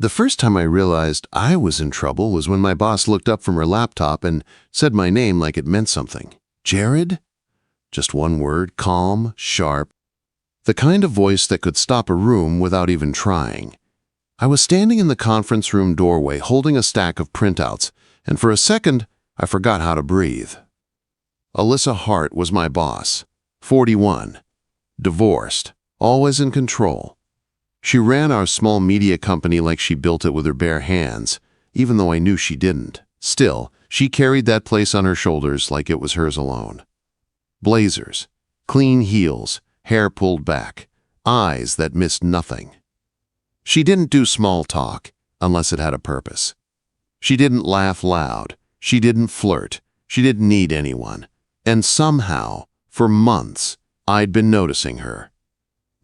The first time I realized I was in trouble was when my boss looked up from her laptop and said my name like it meant something. Jared? Just one word, calm, sharp. The kind of voice that could stop a room without even trying. I was standing in the conference room doorway holding a stack of printouts, and for a second, I forgot how to breathe. Alyssa Hart was my boss, 41, divorced, always in control. She ran our small media company like she built it with her bare hands, even though I knew she didn't. Still, she carried that place on her shoulders like it was hers alone. Blazers, clean heels, hair pulled back, eyes that missed nothing. She didn't do small talk unless it had a purpose. She didn't laugh loud. She didn't flirt. She didn't need anyone. And somehow, for months, I'd been noticing her.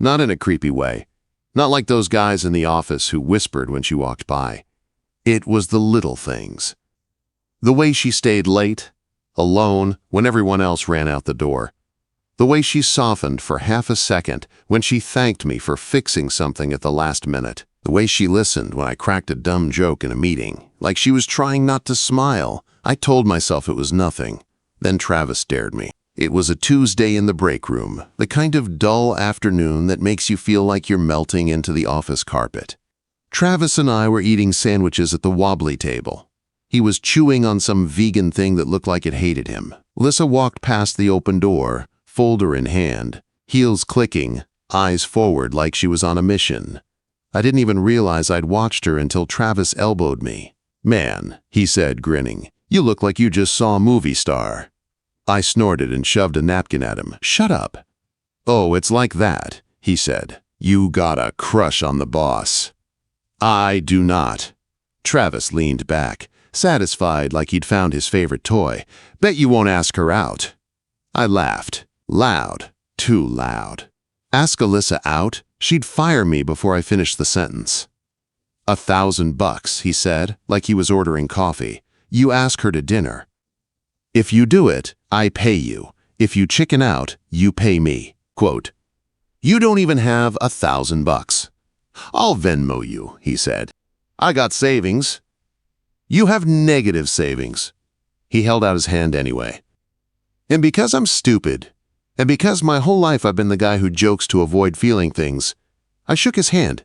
Not in a creepy way. Not like those guys in the office who whispered when she walked by. It was the little things. The way she stayed late, alone, when everyone else ran out the door. The way she softened for half a second when she thanked me for fixing something at the last minute. The way she listened when I cracked a dumb joke in a meeting, like she was trying not to smile. I told myself it was nothing. Then Travis dared me. It was a Tuesday in the break room, the kind of dull afternoon that makes you feel like you're melting into the office carpet. Travis and I were eating sandwiches at the wobbly table. He was chewing on some vegan thing that looked like it hated him. Alyssa walked past the open door, folder in hand, heels clicking, eyes forward like she was on a mission. I didn't even realize I'd watched her until Travis elbowed me. "Man," he said, grinning, "you look like you just saw a movie star." I snorted and shoved a napkin at him. "Shut up." "Oh, it's like that," he said. "You got a crush on the boss." "I do not." Travis leaned back, satisfied like he'd found his favorite toy. "Bet you won't ask her out." I laughed. Loud. Too loud. Ask Alyssa out? She'd fire me before I finished the sentence. $1,000, he said, like he was ordering coffee. "You ask her to dinner. If you do it, I pay you. If you chicken out, you pay me." Quote, "You don't even have $1,000. I'll Venmo you," he said. "I got savings." "You have negative savings." He held out his hand anyway. And because I'm stupid, and because my whole life I've been the guy who jokes to avoid feeling things, I shook his hand.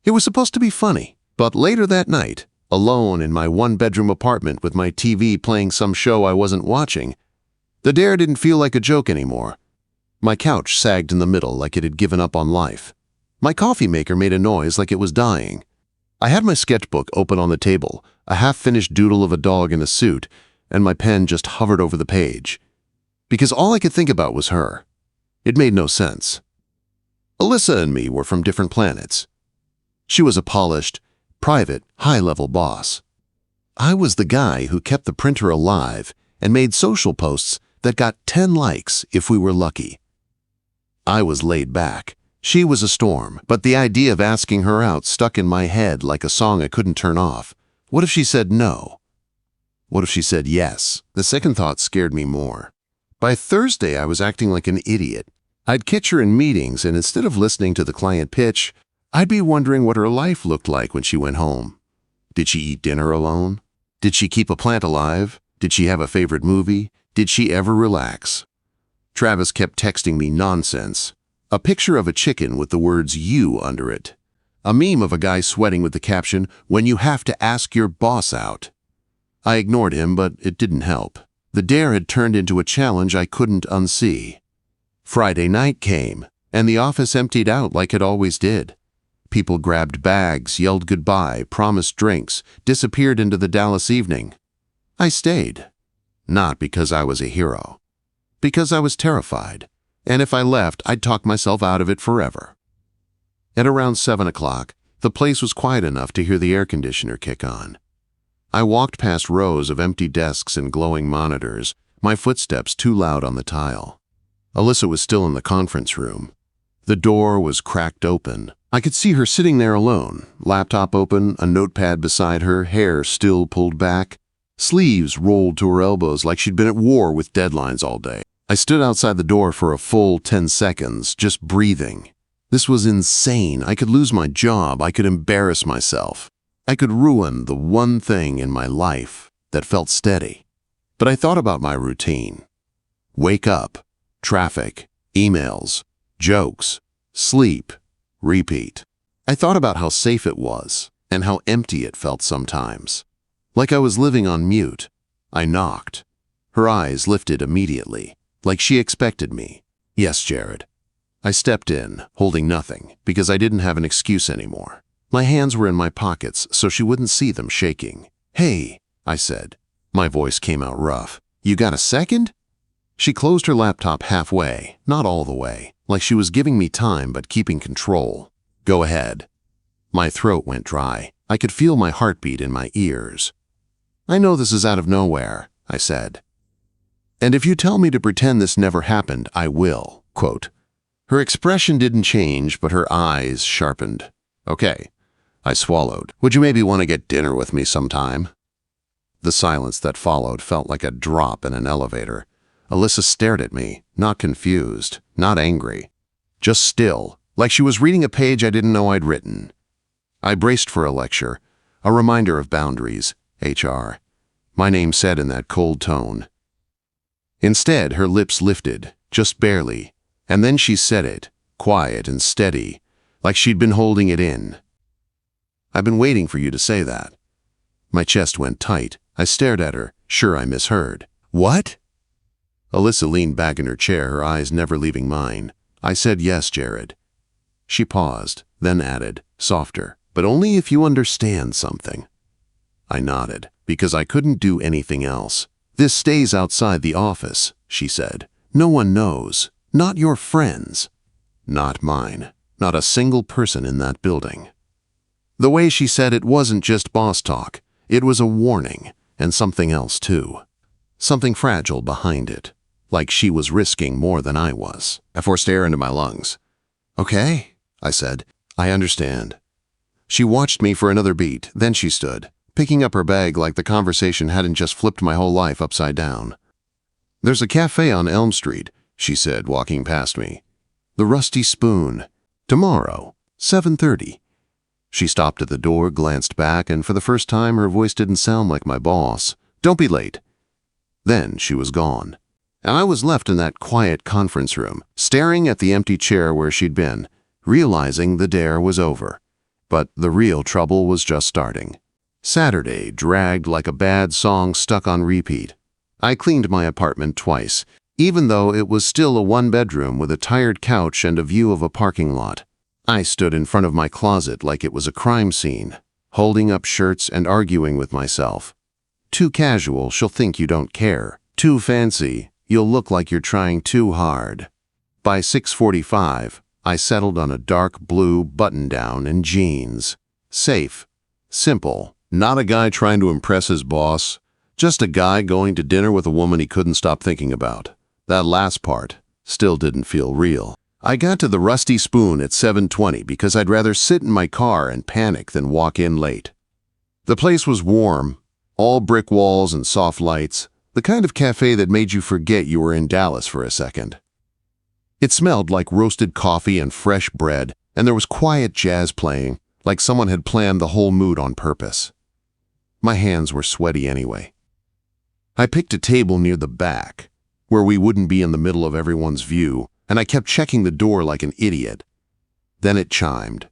It was supposed to be funny, but later that night, alone in my one-bedroom apartment with my TV playing some show I wasn't watching, the dare didn't feel like a joke anymore. My couch sagged in the middle like it had given up on life. My coffee maker made a noise like it was dying. I had my sketchbook open on the table, a half-finished doodle of a dog in a suit, and my pen just hovered over the page. Because all I could think about was her. It made no sense. Alyssa and me were from different planets. She was a polished, private, high-level boss. I was the guy who kept the printer alive and made social posts that got 10 likes if we were lucky. I was laid back. She was a storm, but the idea of asking her out stuck in my head like a song I couldn't turn off. What if she said no? What if she said yes? The second thought scared me more. By Thursday, I was acting like an idiot. I'd catch her in meetings, and instead of listening to the client pitch, I'd be wondering what her life looked like when she went home. Did she eat dinner alone? Did she keep a plant alive? Did she have a favorite movie? Did she ever relax? Travis kept texting me nonsense. A picture of a chicken with the words "you" under it. A meme of a guy sweating with the caption, "When you have to ask your boss out." I ignored him, but it didn't help. The dare had turned into a challenge I couldn't unsee. Friday night came, and the office emptied out like it always did. People grabbed bags, yelled goodbye, promised drinks, disappeared into the Dallas evening. I stayed. Not because I was a hero. Because I was terrified, and if I left, I'd talk myself out of it forever. At around 7 o'clock, the place was quiet enough to hear the air conditioner kick on. I walked past rows of empty desks and glowing monitors, my footsteps too loud on the tile. Alyssa was still in the conference room. The door was cracked open. I could see her sitting there alone, laptop open, a notepad beside her, hair still pulled back, sleeves rolled to her elbows like she'd been at war with deadlines all day. I stood outside the door for a full 10 seconds, just breathing. This was insane. I could lose my job. I could embarrass myself. I could ruin the one thing in my life that felt steady. But I thought about my routine. Wake up, traffic, emails, jokes, sleep, repeat. I thought about how safe it was and how empty it felt sometimes. Like I was living on mute. I knocked. Her eyes lifted immediately, like she expected me. Yes, Jared. I stepped in, holding nothing, because I didn't have an excuse anymore. My hands were in my pockets so she wouldn't see them shaking. Hey, I said. My voice came out rough. You got a second? She closed her laptop halfway, not all the way, like she was giving me time but keeping control. Go ahead. My throat went dry. I could feel my heartbeat in my ears. I know this is out of nowhere, I said. And if you tell me to pretend this never happened, I will. Quote. Her expression didn't change, but her eyes sharpened. Okay, I swallowed. Would you maybe want to get dinner with me sometime? The silence that followed felt like a drop in an elevator. Alyssa stared at me, not confused, not angry. Just still, like she was reading a page I didn't know I'd written. I braced for a lecture, a reminder of boundaries, HR. My name said in that cold tone. Instead, her lips lifted, just barely, and then she said it, quiet and steady, like she'd been holding it in. I've been waiting for you to say that. My chest went tight. I stared at her, sure I misheard. What? Alyssa leaned back in her chair, her eyes never leaving mine. I said yes, Jared. She paused, then added, softer, but only if you understand something. I nodded, because I couldn't do anything else. This stays outside the office, she said. No one knows. Not your friends. Not mine. Not a single person in that building. The way she said it wasn't just boss talk. It was a warning, and something else too. Something fragile behind it, like she was risking more than I was. I forced air into my lungs. Okay, I said. I understand. She watched me for another beat, then she stood, picking up her bag like the conversation hadn't just flipped my whole life upside down. There's a cafe on Elm Street, she said, walking past me. The Rusty Spoon. Tomorrow, 7:30. She stopped at the door, glanced back, and for the first time her voice didn't sound like my boss. Don't be late. Then she was gone. And I was left in that quiet conference room, staring at the empty chair where she'd been, realizing the dare was over. But the real trouble was just starting. Saturday dragged like a bad song stuck on repeat. I cleaned my apartment twice, even though it was still a one-bedroom with a tired couch and a view of a parking lot. I stood in front of my closet like it was a crime scene, holding up shirts and arguing with myself. Too casual, she'll think you don't care. Too fancy, you'll look like you're trying too hard. By 6:45, I settled on a dark blue button-down and jeans. Safe. Simple. Not a guy trying to impress his boss. Just a guy going to dinner with a woman he couldn't stop thinking about. That last part still didn't feel real. I got to the Rusty Spoon at 7:20 because I'd rather sit in my car and panic than walk in late. The place was warm, all brick walls and soft lights, the kind of cafe that made you forget you were in Dallas for a second. It smelled like roasted coffee and fresh bread, and there was quiet jazz playing, like someone had planned the whole mood on purpose. My hands were sweaty anyway. I picked a table near the back, where we wouldn't be in the middle of everyone's view, and I kept checking the door like an idiot. Then it chimed.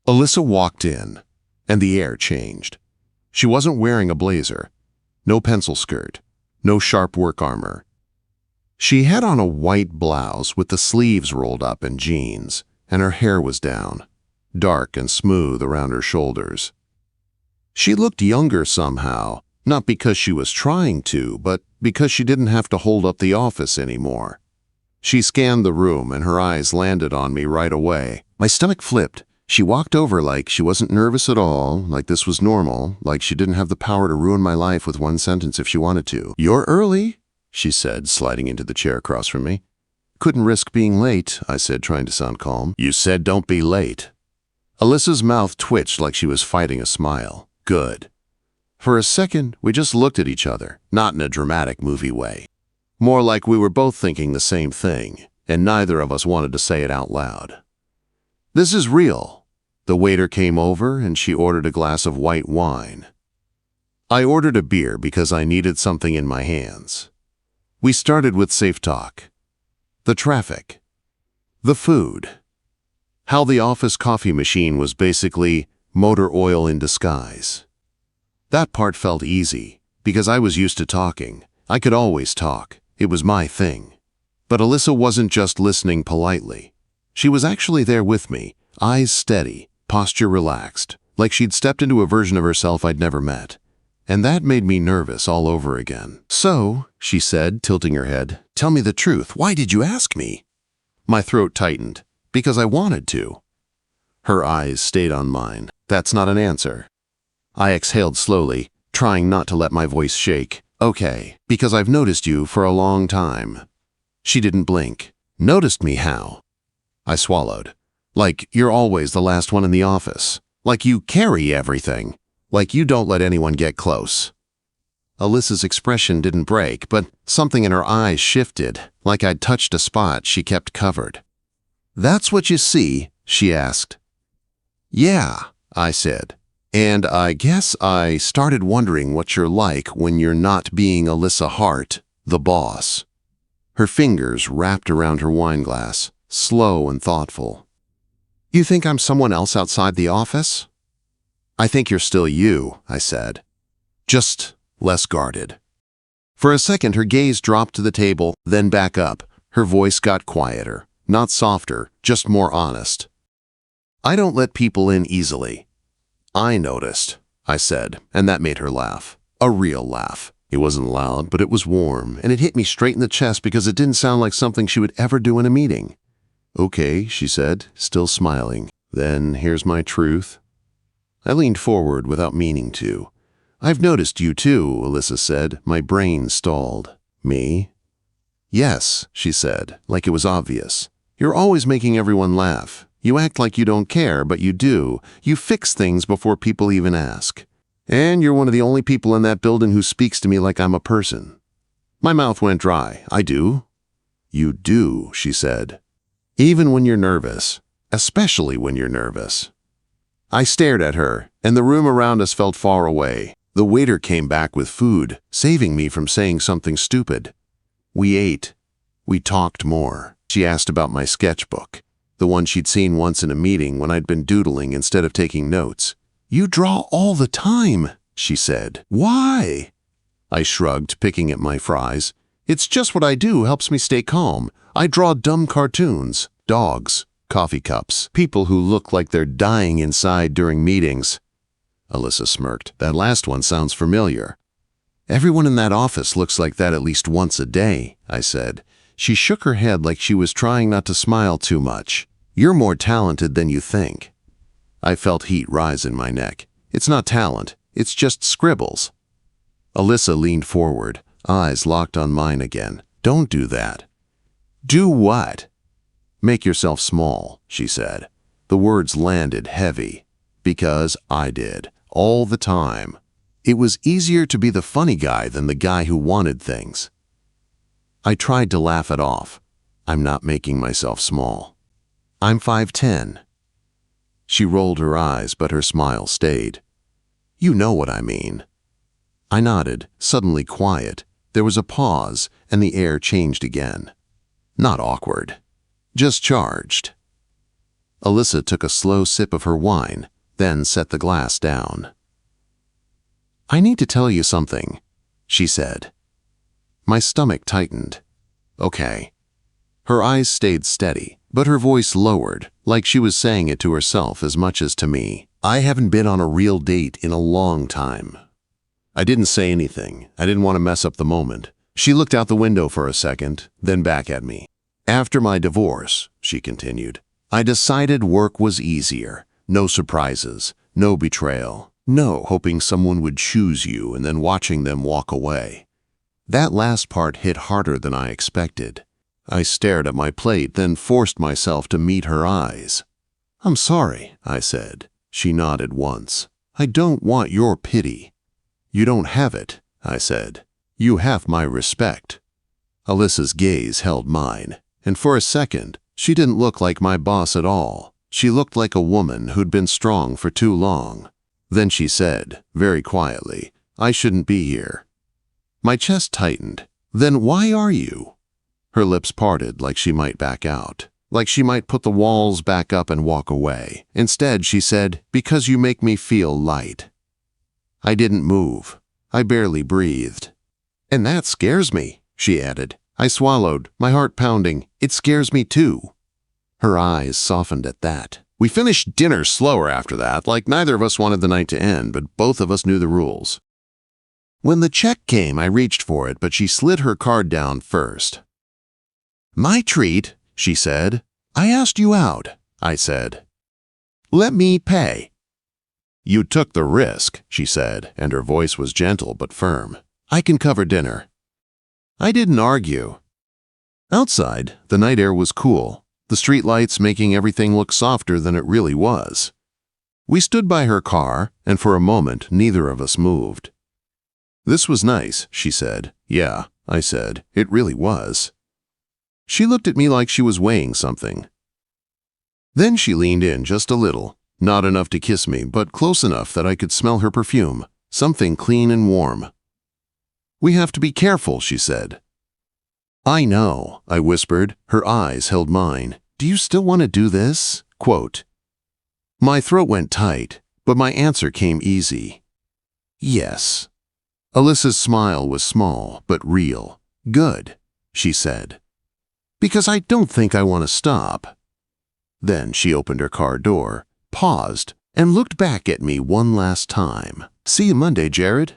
Alyssa walked in, and the air changed. She wasn't wearing a blazer, no pencil skirt, no sharp work armor. She had on a white blouse with the sleeves rolled up and jeans, and her hair was down, dark and smooth around her shoulders. She looked younger somehow, not because she was trying to, but because she didn't have to hold up the office anymore. She scanned the room, and her eyes landed on me right away. My stomach flipped. She walked over like she wasn't nervous at all, like this was normal, like she didn't have the power to ruin my life with one sentence if she wanted to. You're early, she said, sliding into the chair across from me. Couldn't risk being late, I said, trying to sound calm. You said don't be late. Alyssa's mouth twitched like she was fighting a smile. Good. For a second, we just looked at each other, not in a dramatic movie way. More like we were both thinking the same thing, and neither of us wanted to say it out loud. This is real. The waiter came over and she ordered a glass of white wine. I ordered a beer because I needed something in my hands. We started with safe talk. The traffic. The food. How the office coffee machine was basically motor oil in disguise. That part felt easy because I was used to talking. I could always talk. It was my thing. But Alyssa wasn't just listening politely. She was actually there with me, eyes steady, posture relaxed, like she'd stepped into a version of herself I'd never met. And that made me nervous all over again. "So," she said, tilting her head, "tell me the truth. Why did you ask me?" My throat tightened. "Because I wanted to." Her eyes stayed on mine. "That's not an answer." I exhaled slowly, trying not to let my voice shake. "Okay, because I've noticed you for a long time." She didn't blink. "Noticed me how?" I swallowed. "Like you're always the last one in the office. Like you carry everything. Like you don't let anyone get close." Alyssa's expression didn't break, but something in her eyes shifted, like I'd touched a spot she kept covered. "That's what you see?" she asked. "Yeah," I said. "And I guess I started wondering what you're like when you're not being Alyssa Hart, the boss." Her fingers wrapped around her wine glass, slow and thoughtful. "You think I'm someone else outside the office?" "I think you're still you," I said. "Just less guarded." For a second, her gaze dropped to the table, then back up. Her voice got quieter, not softer, just more honest. "I don't let people in easily." "I noticed," I said, and that made her laugh. A real laugh. It wasn't loud, but it was warm, and it hit me straight in the chest because it didn't sound like something she would ever do in a meeting. "Okay," she said, still smiling. "Then here's my truth." I leaned forward without meaning to. "I've noticed you too," Alyssa said. My brain stalled. "Me?" "Yes," she said, like it was obvious. "You're always making everyone laugh. You act like you don't care, but you do. You fix things before people even ask. And you're one of the only people in that building who speaks to me like I'm a person." My mouth went dry. "I do?" "You do," she said. "Even when you're nervous. Especially when you're nervous." I stared at her, and the room around us felt far away. The waiter came back with food, saving me from saying something stupid. We ate. We talked more. She asked about my sketchbook, the one she'd seen once in a meeting when I'd been doodling instead of taking notes. "You draw all the time," she said. "Why?" I shrugged, picking at my fries. "It's just what I do, helps me stay calm. I draw dumb cartoons, dogs, coffee cups, people who look like they're dying inside during meetings." Alyssa smirked. "That last one sounds familiar." "Everyone in that office looks like that at least once a day," I said. She shook her head like she was trying not to smile too much. "You're more talented than you think." I felt heat rise in my neck. "It's not talent, it's just scribbles." Alyssa leaned forward, eyes locked on mine again. "Don't do that." "Do what?" "Make yourself small," she said. The words landed heavy. "Because I did. All the time. It was easier to be the funny guy than the guy who wanted things." I tried to laugh it off. "I'm not making myself small. I'm 5'10". She rolled her eyes, but her smile stayed. "You know what I mean." I nodded, suddenly quiet. There was a pause, and the air changed again. Not awkward, just charged. Alyssa took a slow sip of her wine, then set the glass down. "I need to tell you something," she said. My stomach tightened. "Okay." Her eyes stayed steady, but her voice lowered, like she was saying it to herself as much as to me. "I haven't been on a real date in a long time." I didn't say anything. I didn't want to mess up the moment. She looked out the window for a second, then back at me. "After my divorce," she continued, "I decided work was easier. No surprises, no betrayal, no hoping someone would choose you and then watching them walk away." That last part hit harder than I expected. I stared at my plate, then forced myself to meet her eyes. "I'm sorry," I said. She nodded once. "I don't want your pity." "You don't have it," I said. "You have my respect." Alyssa's gaze held mine, and for a second, she didn't look like my boss at all. She looked like a woman who'd been strong for too long. Then she said, very quietly, "I shouldn't be here." My chest tightened. "Then why are you?" Her lips parted like she might back out, like she might put the walls back up and walk away. Instead, she said, "Because you make me feel light." I didn't move. I barely breathed. "And that scares me," she added. I swallowed, my heart pounding. "It scares me too." Her eyes softened at that. We finished dinner slower after that, like neither of us wanted the night to end, but both of us knew the rules. When the check came, I reached for it, but she slid her card down first. "My treat," she said. "I asked you out," I said. "Let me pay." "You took the risk," she said, and her voice was gentle but firm. "I can cover dinner." I didn't argue. Outside, the night air was cool, the streetlights making everything look softer than it really was. We stood by her car, and for a moment, neither of us moved. "This was nice," she said. "Yeah," I said. "It really was." She looked at me like she was weighing something. Then she leaned in just a little, not enough to kiss me, but close enough that I could smell her perfume, something clean and warm. "We have to be careful," she said. "I know," I whispered. Her eyes held mine. "Do you still want to do this?" Quote. My throat went tight, but my answer came easy. "Yes." Alyssa's smile was small, but real. "Good," she said. "Because I don't think I want to stop." Then she opened her car door, paused, and looked back at me one last time. "See you Monday, Jared."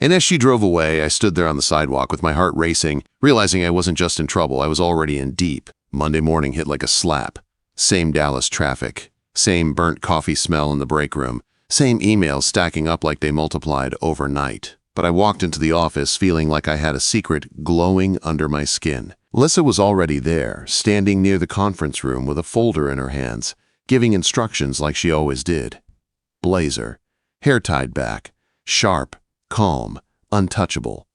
And as she drove away, I stood there on the sidewalk with my heart racing, realizing I wasn't just in trouble, I was already in deep. Monday morning hit like a slap. Same Dallas traffic, same burnt coffee smell in the break room, same emails stacking up like they multiplied overnight. But I walked into the office feeling like I had a secret glowing under my skin. Alyssa was already there, standing near the conference room with a folder in her hands, giving instructions like she always did. Blazer, hair tied back, sharp, calm, untouchable.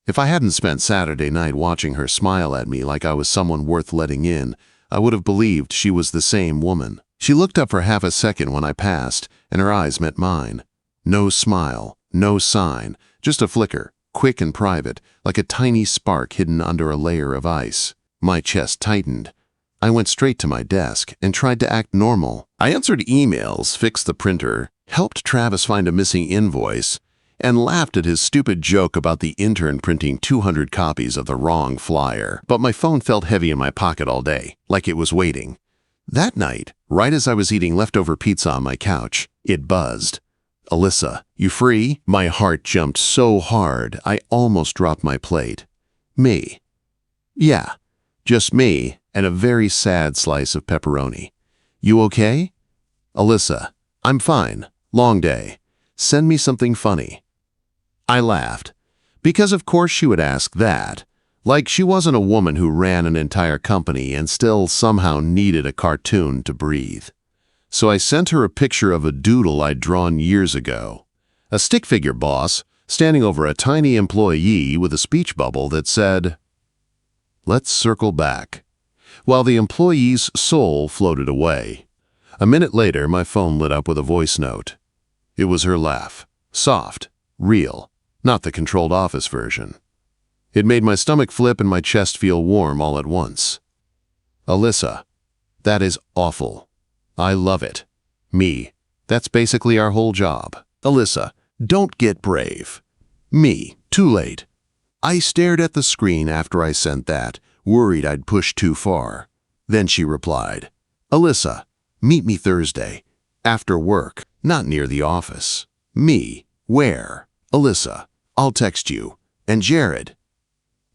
If I hadn't spent Saturday night watching her smile at me like I was someone worth letting in, I would have believed she was the same woman. She looked up for half a second when I passed, and her eyes met mine. No smile, no sign, just a flicker, quick and private, like a tiny spark hidden under a layer of ice. My chest tightened. I went straight to my desk and tried to act normal. I answered emails, fixed the printer, helped Travis find a missing invoice, and laughed at his stupid joke about the intern printing 200 copies of the wrong flyer. But my phone felt heavy in my pocket all day, like it was waiting. That night, right as I was eating leftover pizza on my couch, it buzzed. "Alyssa, you free?" My heart jumped so hard, I almost dropped my plate. "Me." "Yeah, just me and a very sad slice of pepperoni. You okay?" "Alyssa, I'm fine. Long day. Send me something funny." I laughed, because of course she would ask that, like she wasn't a woman who ran an entire company and still somehow needed a cartoon to breathe. So I sent her a picture of a doodle I'd drawn years ago. A stick figure boss standing over a tiny employee with a speech bubble that said, "Let's circle back," while the employee's soul floated away. A minute later, my phone lit up with a voice note. It was her laugh. Soft, real, not the controlled office version. It made my stomach flip and my chest feel warm all at once. "Alyssa, that is awful. I love it. Me, that's basically our whole job. Alyssa, don't get brave. Me, too late." I stared at the screen after I sent that, worried I'd pushed too far. Then she replied, "Alyssa, meet me Thursday, after work, not near the office." Me, where? Alyssa, I'll text you. And Jared?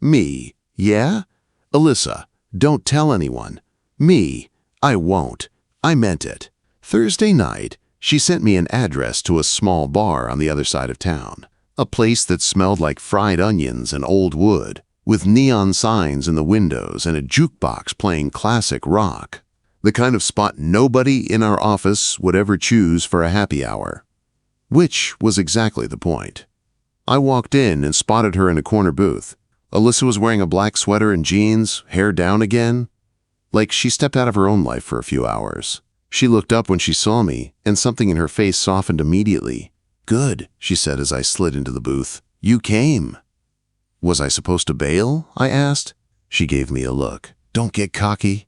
Me, yeah? Alyssa, don't tell anyone. Me, I won't. I meant it. Thursday night, she sent me an address to a small bar on the other side of town. A place that smelled like fried onions and old wood, with neon signs in the windows and a jukebox playing classic rock. The kind of spot nobody in our office would ever choose for a happy hour. Which was exactly the point. I walked in and spotted her in a corner booth. Alyssa was wearing a black sweater and jeans, hair down again, like she stepped out of her own life for a few hours. She looked up when she saw me, and something in her face softened immediately. "Good," she said as I slid into the booth. "You came." "Was I supposed to bail?" I asked. She gave me a look. "Don't get cocky."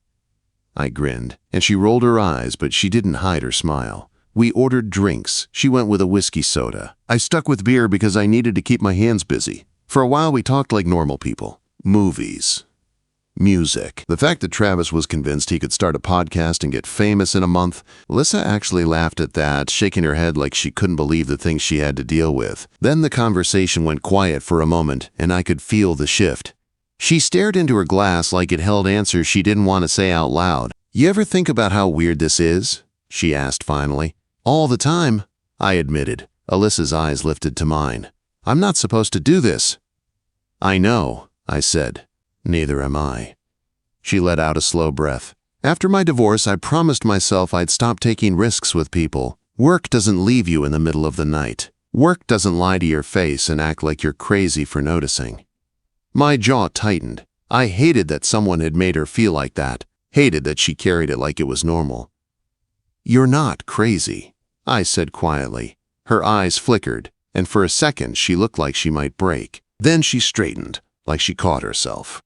I grinned, and she rolled her eyes, but she didn't hide her smile. We ordered drinks. She went with a whiskey soda. I stuck with beer because I needed to keep my hands busy. For a while we talked like normal people. Movies. Music. The fact that Travis was convinced he could start a podcast and get famous in a month, Alyssa actually laughed at that, shaking her head like she couldn't believe the things she had to deal with. Then the conversation went quiet for a moment, and I could feel the shift. She stared into her glass like it held answers she didn't want to say out loud. "You ever think about how weird this is?" she asked finally. "All the time," I admitted. Alyssa's eyes lifted to mine. "I'm not supposed to do this." "I know," I said. "Neither am I." She let out a slow breath. "After my divorce, I promised myself I'd stop taking risks with people. Work doesn't leave you in the middle of the night. Work doesn't lie to your face and act like you're crazy for noticing." My jaw tightened. I hated that someone had made her feel like that, hated that she carried it like it was normal. "You're not crazy," I said quietly. Her eyes flickered, and for a second she looked like she might break. Then she straightened, like she caught herself.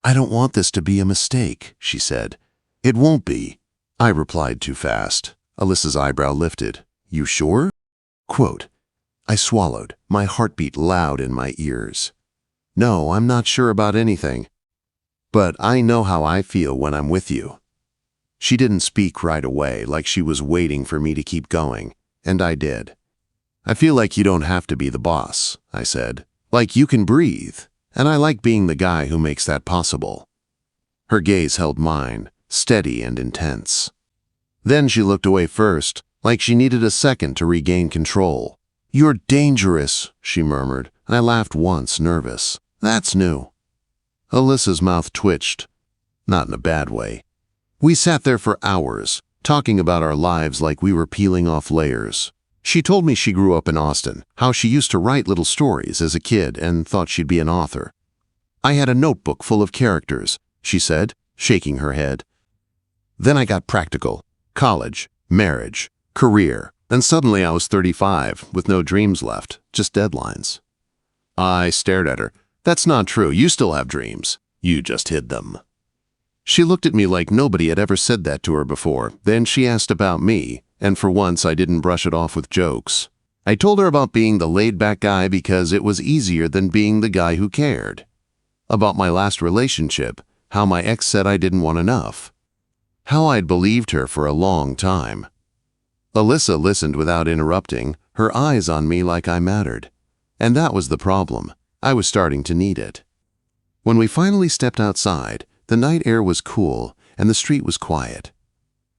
"I don't want this to be a mistake," she said. "It won't be." I replied too fast. Alyssa's eyebrow lifted. "You sure?" Quote. I swallowed, my heartbeat loud in my ears. "No, I'm not sure about anything. But I know how I feel when I'm with you." She didn't speak right away, like she was waiting for me to keep going, and I did. "I feel like you don't have to be the boss," I said. "Like you can breathe, and I like being the guy who makes that possible." Her gaze held mine, steady and intense. Then she looked away first, like she needed a second to regain control. "You're dangerous," she murmured, and I laughed once, nervous. "That's new." Alyssa's mouth twitched, not in a bad way. We sat there for hours, talking about our lives like we were peeling off layers. She told me she grew up in Austin, how she used to write little stories as a kid and thought she'd be an author. "I had a notebook full of characters," she said, shaking her head. "Then I got practical. College, marriage, career, and suddenly I was 35, with no dreams left, just deadlines." I stared at her. "That's not true. You still have dreams. You just hid them." She looked at me like nobody had ever said that to her before. Then she asked about me, and for once I didn't brush it off with jokes. I told her about being the laid-back guy because it was easier than being the guy who cared. About my last relationship, how my ex said I didn't want enough. How I'd believed her for a long time. Alyssa listened without interrupting, her eyes on me like I mattered. And that was the problem. I was starting to need it. When we finally stepped outside, the night air was cool and the street was quiet.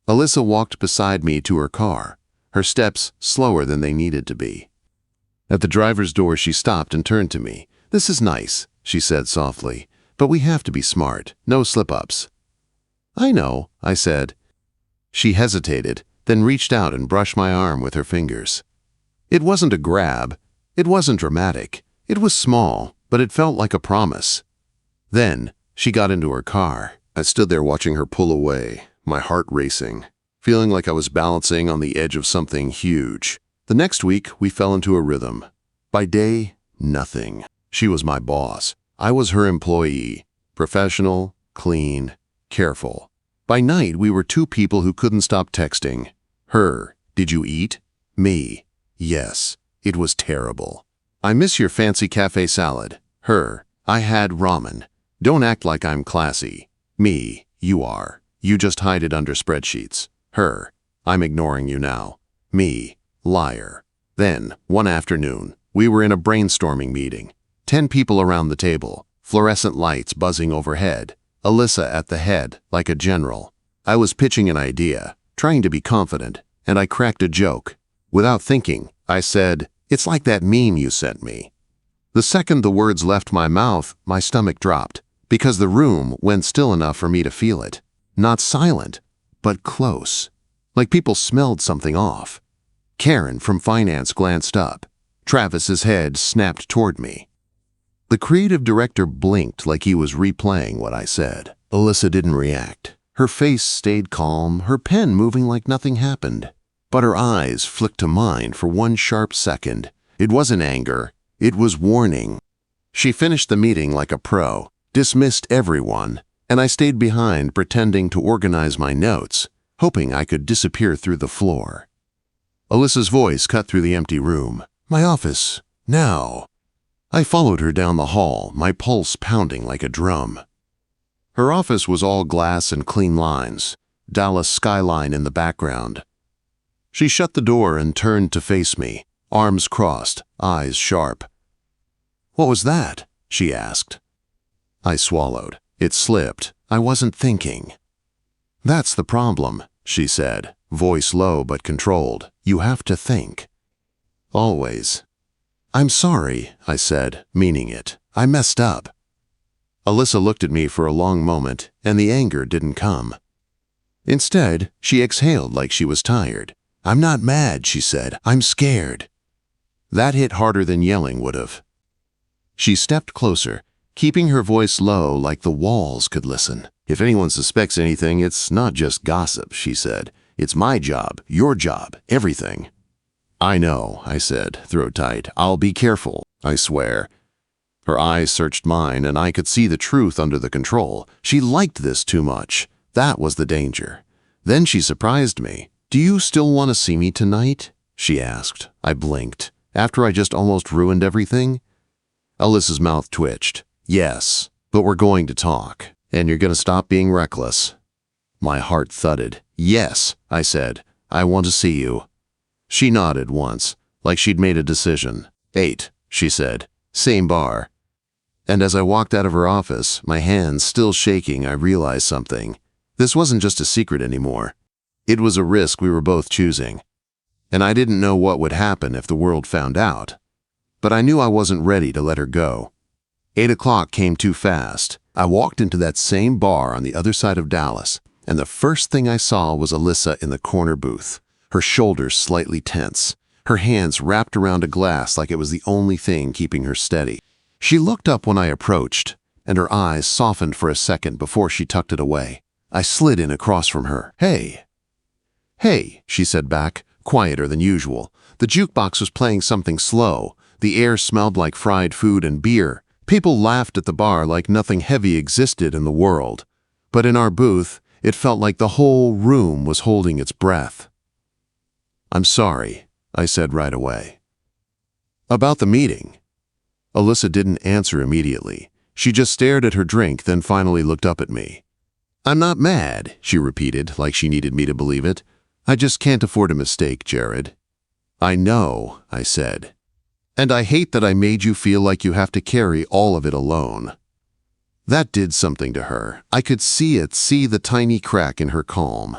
Alyssa walked beside me to her car, her steps slower than they needed to be. At the driver's door, she stopped and turned to me. "This is nice," she said softly, "but we have to be smart. No slip-ups." "I know," I said. She hesitated, then reached out and brushed my arm with her fingers. It wasn't a grab. It wasn't dramatic. It was small, but it felt like a promise. Then she got into her car. I stood there watching her pull away, my heart racing, feeling like I was balancing on the edge of something huge. The next week, we fell into a rhythm. By day, nothing. She was my boss. I was her employee. Professional, clean, careful. By night, we were two people who couldn't stop texting. Her, "Did you eat?" Me, "Yes, it was terrible." "I miss your fancy cafe salad." Her, "I had ramen. Don't act like I'm classy." Me, "You are. You just hide it under spreadsheets." Her, "I'm ignoring you now." Me, "Liar." Then, one afternoon, we were in a brainstorming meeting. 10 people around the table, fluorescent lights buzzing overhead, Alyssa at the head, like a general. I was pitching an idea, trying to be confident, and I cracked a joke. Without thinking, I said, "It's like that meme you sent me." The second the words left my mouth, my stomach dropped, because the room went still enough for me to feel it. Not silent, but close, like people smelled something off. Karen from finance glanced up. Travis's head snapped toward me. The creative director blinked like he was replaying what I said. Alyssa didn't react. Her face stayed calm, her pen moving like nothing happened. But her eyes flicked to mine for one sharp second. It wasn't anger, it was warning. She finished the meeting like a pro, dismissed everyone, and I stayed behind pretending to organize my notes, hoping I could disappear through the floor. Alyssa's voice cut through the empty room. "My office, now." I followed her down the hall, my pulse pounding like a drum. Her office was all glass and clean lines, Dallas skyline in the background. She shut the door and turned to face me, arms crossed, eyes sharp. "What was that?" she asked. I swallowed. It slipped. I wasn't thinking. "That's the problem," she said, voice low but controlled. "You have to think. Always." "I'm sorry," I said, meaning it. "I messed up." Alyssa looked at me for a long moment, and the anger didn't come. Instead, she exhaled like she was tired. "I'm not mad," she said. "I'm scared." That hit harder than yelling would have. She stepped closer, keeping her voice low like the walls could listen. "If anyone suspects anything, it's not just gossip," she said. "It's my job, your job, everything." "I know," I said, throat tight. "I'll be careful, I swear." Her eyes searched mine, and I could see the truth under the control. She liked this too much. That was the danger. Then she surprised me. "Do you still want to see me tonight?" she asked. I blinked. After I just almost ruined everything? Alyssa's mouth twitched. "Yes, but we're going to talk, and you're going to stop being reckless." My heart thudded. "Yes," I said. "I want to see you." She nodded once, like she'd made a decision. "8," she said. "Same bar." And as I walked out of her office, my hands still shaking, I realized something. This wasn't just a secret anymore. It was a risk we were both choosing. And I didn't know what would happen if the world found out. But I knew I wasn't ready to let her go. 8 o'clock came too fast. I walked into that same bar on the other side of Dallas, and the first thing I saw was Alyssa in the corner booth, her shoulders slightly tense, her hands wrapped around a glass like it was the only thing keeping her steady. She looked up when I approached, and her eyes softened for a second before she tucked it away. I slid in across from her. "Hey." "Hey," she said back, quieter than usual. The jukebox was playing something slow. The air smelled like fried food and beer. People laughed at the bar like nothing heavy existed in the world. But in our booth, it felt like the whole room was holding its breath. "I'm sorry," I said right away. "About the meeting." Alyssa didn't answer immediately. She just stared at her drink, then finally looked up at me. "I'm not mad," she repeated, like she needed me to believe it. "I just can't afford a mistake, Jared." "I know," I said. "And I hate that I made you feel like you have to carry all of it alone." That did something to her. I could see it, see the tiny crack in her calm.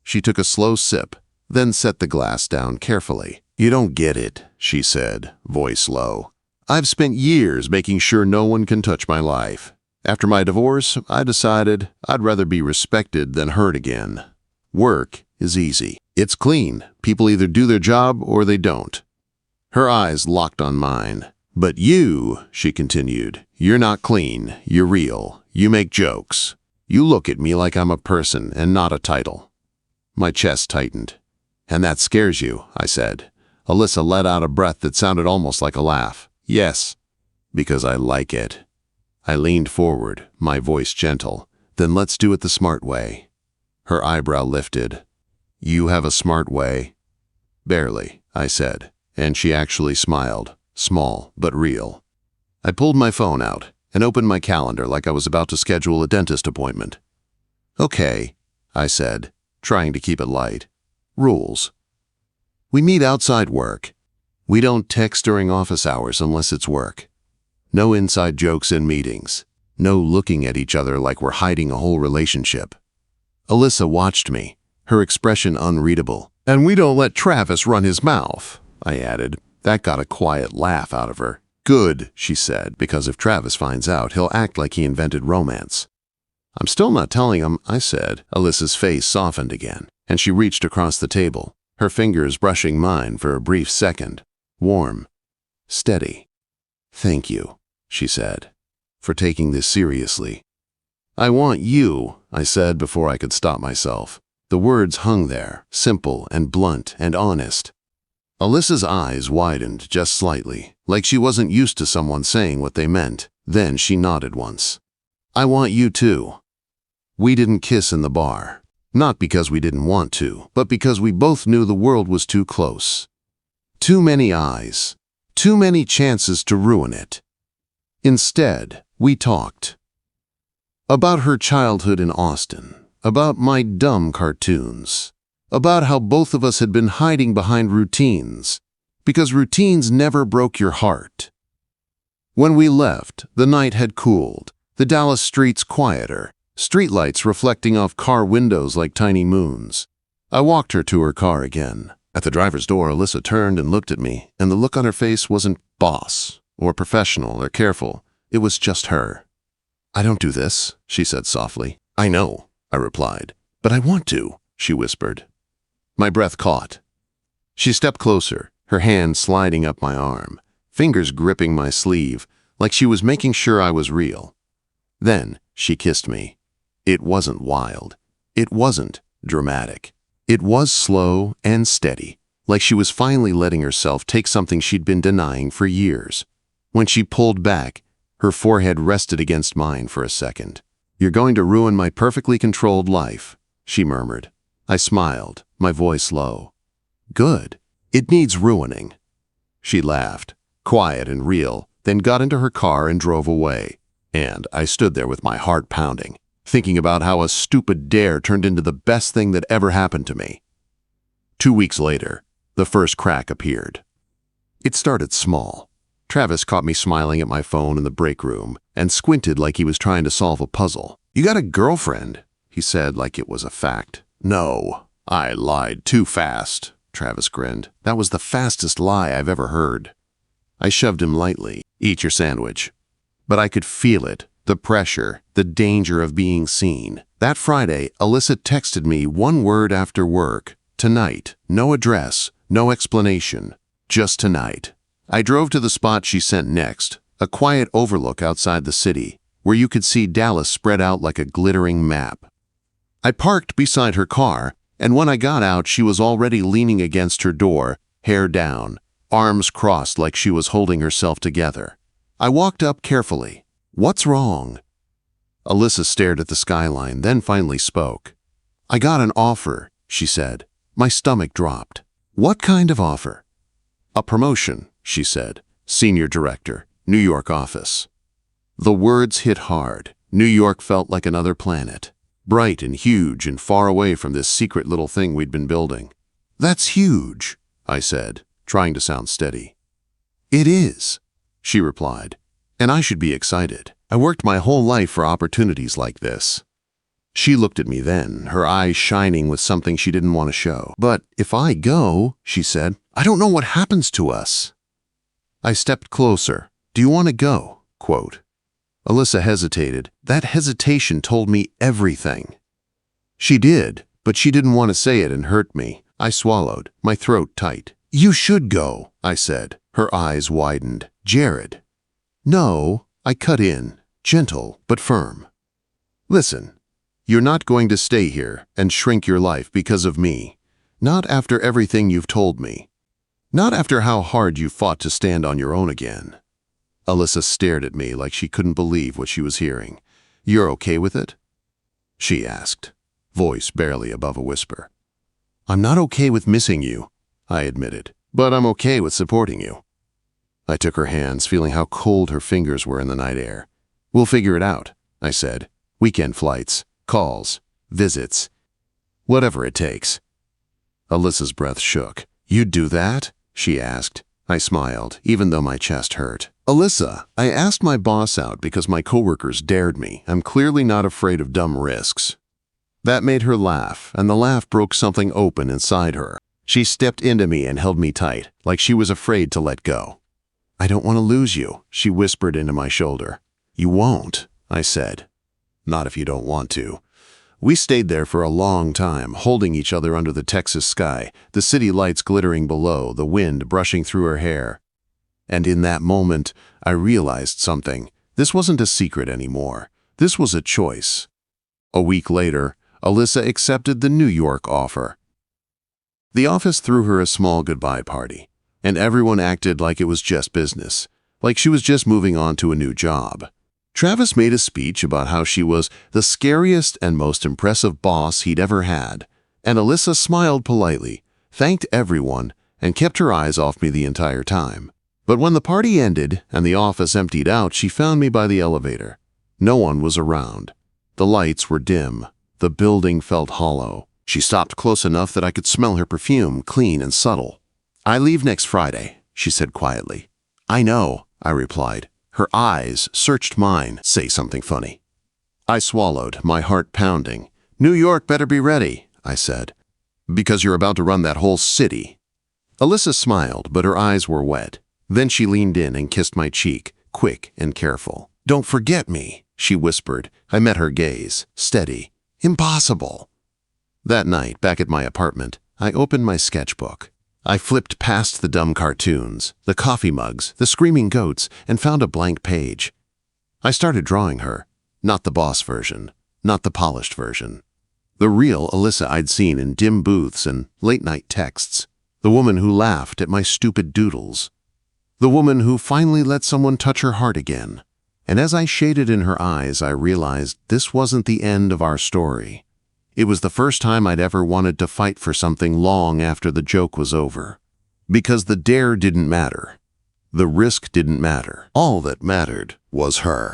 She took a slow sip, then set the glass down carefully. "You don't get it," she said, voice low. "I've spent years making sure no one can touch my life. After my divorce, I decided I'd rather be respected than hurt again. Work is easy. It's clean. People either do their job or they don't." Her eyes locked on mine. "But you," she continued, "you're not clean. You're real. You make jokes. You look at me like I'm a person and not a title." My chest tightened. "And that scares you," I said. Alyssa let out a breath that sounded almost like a laugh. "Yes, because I like it." I leaned forward, my voice gentle. "Then let's do it the smart way." Her eyebrow lifted. "You have a smart way?" "Barely," I said, and she actually smiled, small but real. I pulled my phone out and opened my calendar like I was about to schedule a dentist appointment. "Okay," I said, trying to keep it light. "Rules. We meet outside work. We don't text during office hours unless it's work. No inside jokes in meetings. No looking at each other like we're hiding a whole relationship." Alyssa watched me, her expression unreadable. "And we don't let Travis run his mouth," I added. That got a quiet laugh out of her. "Good," she said, "because if Travis finds out, he'll act like he invented romance." "I'm still not telling him," I said. Alyssa's face softened again, and she reached across the table, her fingers brushing mine for a brief second. Warm. Steady. "Thank you," she said, "for taking this seriously." "I want you," I said before I could stop myself. The words hung there, simple and blunt and honest. Alyssa's eyes widened just slightly, like she wasn't used to someone saying what they meant. Then she nodded once. I want you too. We didn't kiss in the bar. Not because we didn't want to, but because we both knew the world was too close. Too many eyes. Too many chances to ruin it. Instead, we talked. About her childhood in Austin. About my dumb cartoons. About how both of us had been hiding behind routines. Because routines never broke your heart. When we left, the night had cooled. The Dallas streets quieter. Streetlights reflecting off car windows like tiny moons. I walked her to her car again. At the driver's door, Alyssa turned and looked at me, and the look on her face wasn't boss, or professional, or careful. It was just her. I don't do this, she said softly. I know, I replied. But I want to, she whispered. My breath caught. She stepped closer, her hand sliding up my arm, fingers gripping my sleeve, like she was making sure I was real. Then she kissed me. It wasn't wild. It wasn't dramatic. It was slow and steady, like she was finally letting herself take something she'd been denying for years. When she pulled back, her forehead rested against mine for a second. You're going to ruin my perfectly controlled life, she murmured. I smiled, my voice low. Good. It needs ruining. She laughed, quiet and real, then got into her car and drove away. And I stood there with my heart pounding, thinking about how a stupid dare turned into the best thing that ever happened to me. 2 weeks later, the first crack appeared. It started small. Travis caught me smiling at my phone in the break room and squinted like he was trying to solve a puzzle. You got a girlfriend, he said like it was a fact. No, I lied too fast, Travis grinned. That was the fastest lie I've ever heard. I shoved him lightly. Eat your sandwich. But I could feel it, the pressure, the danger of being seen. That Friday, Alyssa texted me one word after work. Tonight. No address, no explanation. Just tonight. I drove to the spot she sent next, a quiet overlook outside the city, where you could see Dallas spread out like a glittering map. I parked beside her car, and when I got out, she was already leaning against her door, hair down, arms crossed like she was holding herself together. I walked up carefully. What's wrong? Alyssa stared at the skyline, then finally spoke. I got an offer, she said. My stomach dropped. What kind of offer? A promotion, she said. Senior director, New York office. The words hit hard. New York felt like another planet. Bright and huge and far away from this secret little thing we'd been building. That's huge, I said, trying to sound steady. It is, she replied, and I should be excited. I worked my whole life for opportunities like this. She looked at me then, her eyes shining with something she didn't want to show. But if I go, she said, I don't know what happens to us. I stepped closer. Do you want to go? Quote. Alyssa hesitated. That hesitation told me everything. She did, but she didn't want to say it and hurt me. I swallowed, my throat tight. You should go, I said. Her eyes widened. Jared. No, I cut in, gentle but firm. Listen, you're not going to stay here and shrink your life because of me. Not after everything you've told me. Not after how hard you fought to stand on your own again. Alyssa stared at me like she couldn't believe what she was hearing. You're okay with it? She asked, voice barely above a whisper. I'm not okay with missing you, I admitted, but I'm okay with supporting you. I took her hands, feeling how cold her fingers were in the night air. We'll figure it out, I said. Weekend flights, calls, visits, whatever it takes. Alyssa's breath shook. You'd do that? She asked. I smiled, even though my chest hurt. Alyssa, I asked my boss out because my coworkers dared me. I'm clearly not afraid of dumb risks. That made her laugh, and the laugh broke something open inside her. She stepped into me and held me tight, like she was afraid to let go. I don't want to lose you, she whispered into my shoulder. You won't, I said. Not if you don't want to. We stayed there for a long time, holding each other under the Texas sky, the city lights glittering below, the wind brushing through her hair. And in that moment, I realized something. This wasn't a secret anymore. This was a choice. A week later, Alyssa accepted the New York offer. The office threw her a small goodbye party, and everyone acted like it was just business, like she was just moving on to a new job. Travis made a speech about how she was the scariest and most impressive boss he'd ever had, and Alyssa smiled politely, thanked everyone, and kept her eyes off me the entire time. But when the party ended and the office emptied out, she found me by the elevator. No one was around. The lights were dim. The building felt hollow. She stopped close enough that I could smell her perfume, clean and subtle. "I leave next Friday," she said quietly. "I know," I replied. Her eyes searched mine. "Say something funny." I swallowed, my heart pounding. "New York better be ready," I said, "because you're about to run that whole city." Alyssa smiled, but her eyes were wet. Then she leaned in and kissed my cheek, quick and careful. "Don't forget me," she whispered. I met her gaze, steady. "Impossible." That night, back at my apartment, I opened my sketchbook. I flipped past the dumb cartoons, the coffee mugs, the screaming goats, and found a blank page. I started drawing her. Not the boss version, not the polished version. The real Alyssa I'd seen in dim booths and late-night texts. The woman who laughed at my stupid doodles. The woman who finally let someone touch her heart again. And as I shaded in her eyes, I realized this wasn't the end of our story. It was the first time I'd ever wanted to fight for something long after the joke was over. Because the dare didn't matter. The risk didn't matter. All that mattered was her.